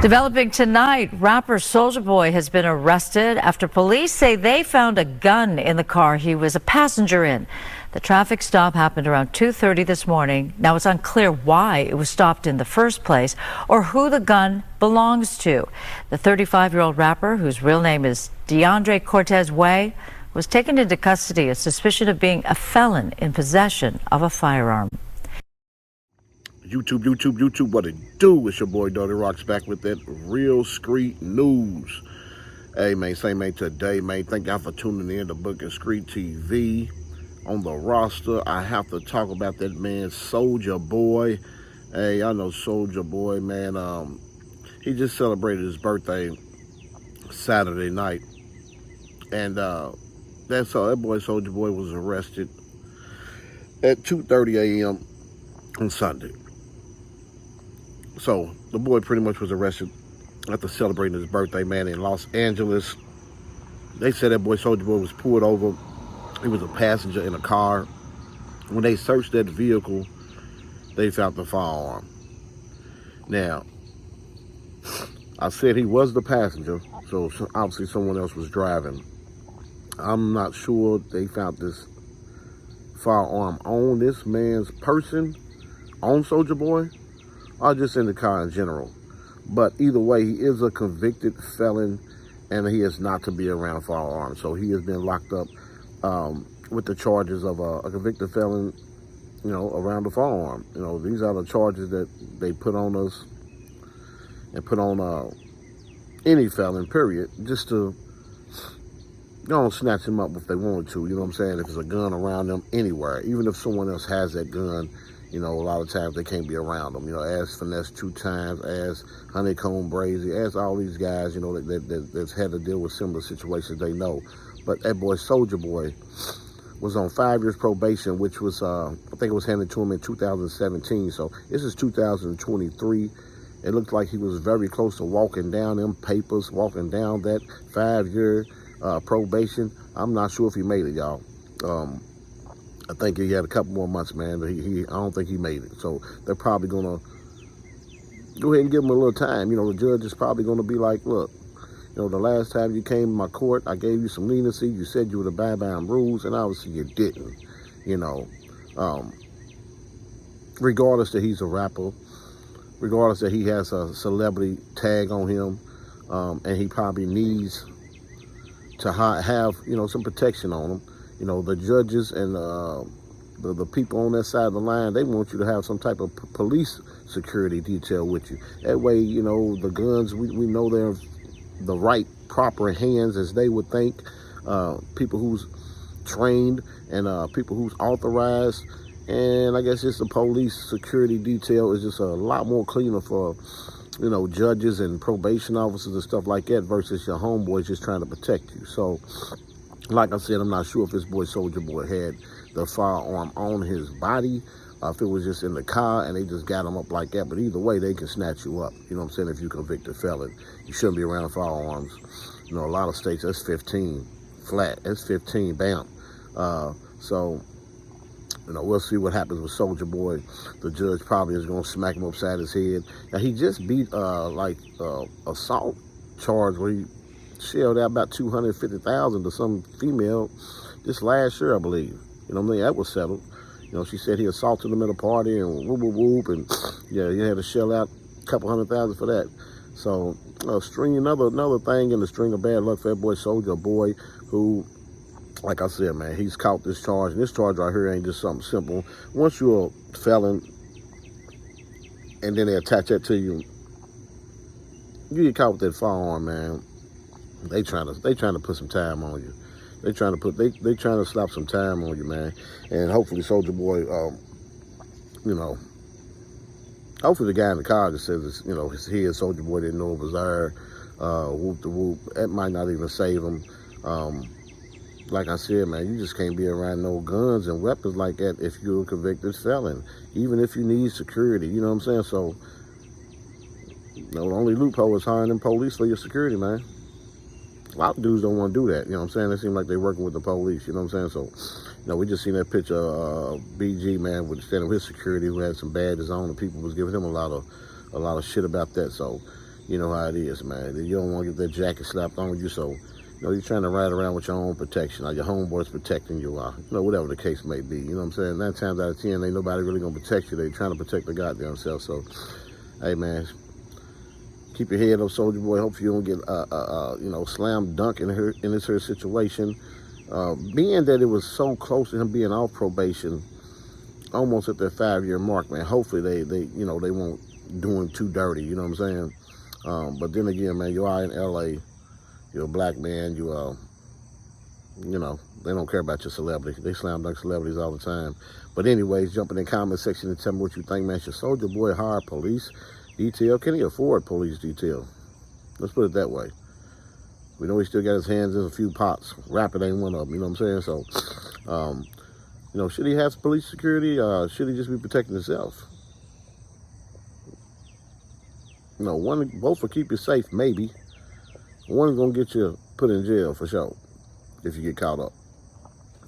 Developing tonight, rapper Soulja Boy has been arrested after police say they found a gun in the car he was a passenger in. The traffic stop happened around 2:30 this morning. Now it's unclear why it was stopped in the first place or who the gun belongs to. The 35-year-old rapper, whose real name is DeAndre Cortez Way, was taken into custody on suspicion of being a felon in possession of a firearm. YouTube, what it do? It's your boy Dirty Rocks back with that real street news. Hey man, today, man, thank y'all for tuning in to Booking Street TV. On the roster, I have to talk about that man, Soulja Boy. Hey, I know Soulja Boy, man. He just celebrated his birthday Saturday night. And that boy, Soulja Boy, was arrested at 2:30 a.m. on Sunday. So the boy pretty much was arrested after celebrating his birthday, man, in Los Angeles. They said that boy Soulja Boy was pulled over. He was a passenger in a car. When they searched that vehicle, they found the firearm. Now, I said he was the passenger, so obviously someone else was driving. I'm not sure they found this firearm on this man's person, on Soulja Boy, or just in the car in general. But either way, he is a convicted felon, and he is not to be around firearms. So he has been locked up with the charges of a convicted felon, around the firearm. These are the charges that they put on us and put on any felon, period, just to snatch him up if they wanted to. You know what I'm saying? If there's a gun around them anywhere, even if someone else has that gun, a lot of times they can't be around them. Ask Finesse 2 times, ask Honeycomb Brazy, ask all these guys, that's had to deal with similar situations, they know. But that boy, Soulja Boy, was on 5 years probation, which was, I think it was handed to him in 2017. So this is 2023. It looked like he was very close to walking down them papers, walking down that 5-year probation. I'm not sure if he made it, y'all. I think he had a couple more months, man, but I don't think he made it. So they're probably going to go ahead and give him a little time. The judge is probably going to be like, look, the last time you came to my court, I gave you some leniency. You said you would abide by them rules, and obviously you didn't, regardless that he's a rapper, regardless that he has a celebrity tag on him, and he probably needs to have, some protection on him. The judges and the people on that side of the line, they want you to have some type of police security detail with you. That way, the guns, we know they're the right, proper hands, as they would think. People who's trained and people who's authorized. And I guess just the police security detail is just a lot more cleaner for, judges and probation officers and stuff like that versus your homeboys just trying to protect you. So, like I said, I'm not sure if this boy Soulja Boy had the firearm on his body, if it was just in the car and they just got him up like that. But either way, they can snatch you up. You know what I'm saying? If you're convicted felon, you shouldn't be around firearms. A lot of states, that's 15 flat. That's 15, bam. So, we'll see what happens with Soulja Boy. The judge probably is going to smack him upside his head. Now, he just beat, assault charge where he shelled out about $250,000 to some female this last year, I believe. That was settled. She said he assaulted them at a party and whoop, and yeah, he had to shell out a couple $100,000 for that. So, another thing in the string of bad luck for that boy Soulja Boy, who, like I said, man, he's caught this charge. And this charge right here ain't just something simple. Once you're a felon and then they attach that to you, you get caught with that firearm, man. They trying to put some time on you. They trying to slap some time on you, man. And hopefully Soulja Boy, hopefully the guy in the car that says, his head, Soulja Boy didn't know it was there, whoop the whoop. That might not even save him. Like I said, man, you just can't be around no guns and weapons like that if you're a convicted felon, even if you need security, you know what I'm saying? So, the only loophole is hiring them police for your security, man. A lot of dudes don't want to do that, you know what I'm saying? They seem like they're working with the police, you know what I'm saying? So, we just seen that picture of BG, man, with standing with his security who had some badges on, and people was giving him a lot of shit about that. So, You know how it is, man. You don't want to get that jacket slapped on you, so you're trying to ride around with your own protection, or your homeboys protecting you, whatever the case may be. You know what I'm saying? 9 times out of 10, ain't nobody really gonna protect you. They trying to protect the goddamn self. So, hey, man, keep your head up, Soulja Boy. Hopefully you don't get slam dunk in this her situation. Being that it was so close to him being off probation, almost at their 5-year mark, man. Hopefully they won't do him too dirty. You know what I'm saying? But then again, man, you are in LA. You're a black man. They don't care about your celebrity. They slam dunk celebrities all the time. But anyways, jump in the comment section and tell me what you think, man. Should Soulja Boy hire police detail? Can he afford police detail? Let's put it that way. We know he still got his hands in a few pots. Rapping ain't one of them, you know what I'm saying? So, should he have police security? Should he just be protecting himself? Both will keep you safe, maybe. One is going to get you put in jail for sure if you get caught up.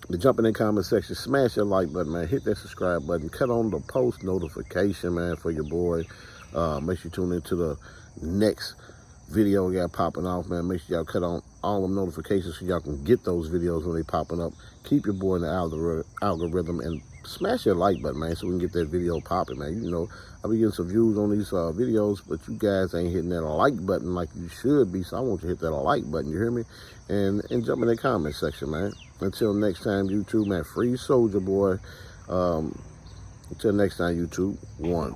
To jump in the comment section, smash that like button, man. Hit that subscribe button. Cut on the post notification, man, for your boy. Make sure you tune into the next video we got popping off, man. Make sure y'all cut on all them notifications so y'all can get those videos when they popping up. Keep your boy in the algorithm and smash that like button, man, so we can get that video popping, man. I'll be getting some views on these videos, but you guys ain't hitting that like button like you should be, so I want you to hit that like button, you hear me? And jump in the comment section, man. Until next time, YouTube, man, free Soulja Boy. Until next time, YouTube, one.